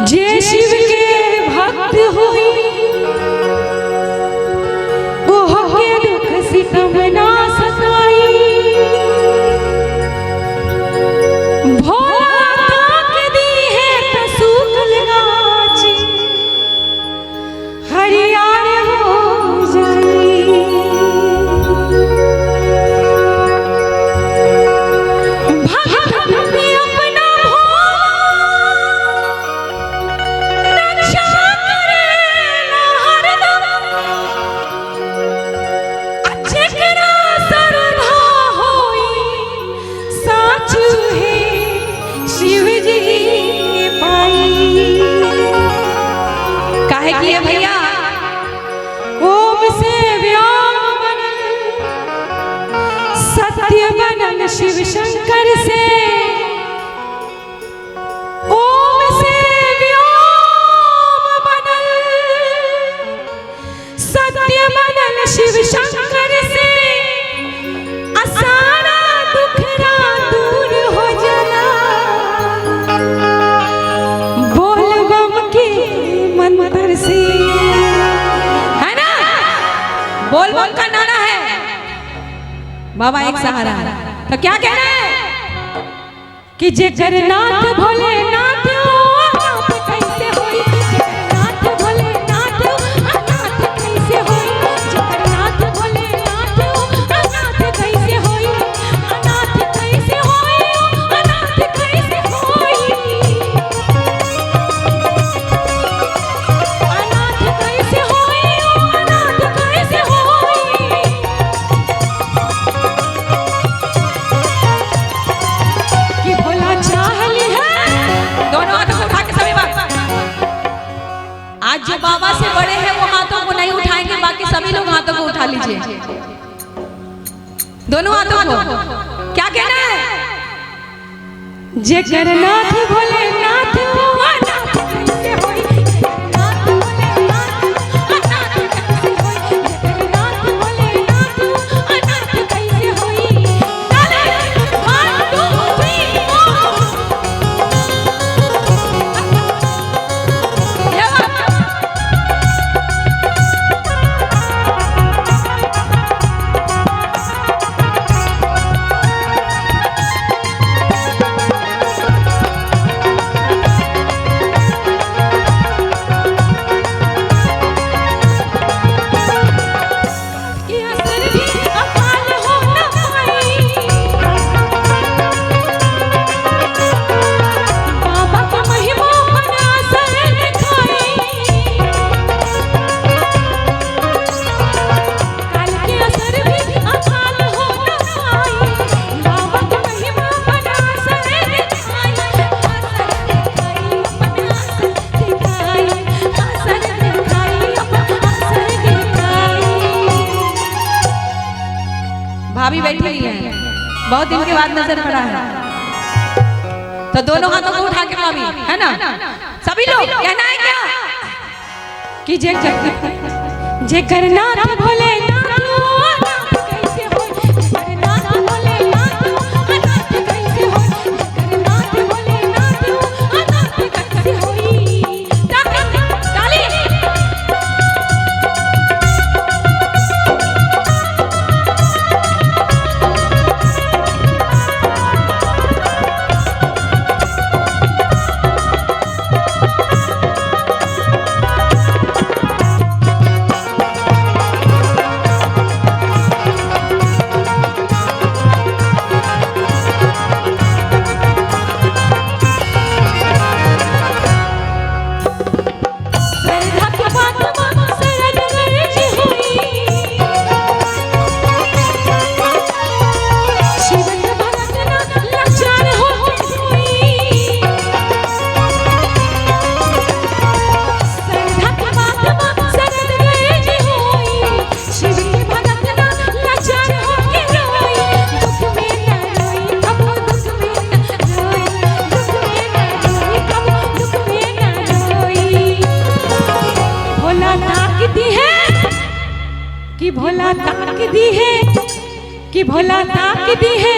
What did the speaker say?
जे शिव के भक्त हुई वो के दुख सितम ना सताई। भोला ताक दी है तसूकल गाछ हरियार हो जाई। किए भैया ओम से व्योम बनल सत्य बनल शिव शंकर से। ओम से व्योम बनल सत्य बनल शिव शंकर से। असारा दुखरा दूर हो जाला बोल बम के मंत्र से, है ना? बोल बम का नारा है बाबा एक सहारा है। तो क्या कह रहे हैं कि जेकर नाथ भोलेनाथ अनाथ कैसे होई। नाथ भोलेनाथ अनाथ कैसे होई। जेकर नाथ भोलेनाथ अनाथ कैसे होई। अनाथ कैसे होई। अनाथ कैसे होई। जो बाबा से बड़े हैं वो हाथों को नहीं उठाएंगे, बाकी सभी लोग हाथों को उठा लीजिए, दोनों हाथों को। क्या कहना है? जेकर नाथ भोलेनाथ भाभी बैठी हुई है, बहुत दिन के बाद नजर पड़ा है, तो दोनों हाथों को उठा के भाभी, है ना? सभी लोग कहना है क्या कि जेकर नाथ भोलेनाथ कैसे होई। जेकर नाथ भोलेनाथ अनाथ कैसे होई। जेकर नाथ भोलेनाथ अनाथ कैसे होई। ताली कि भोला ताक दी है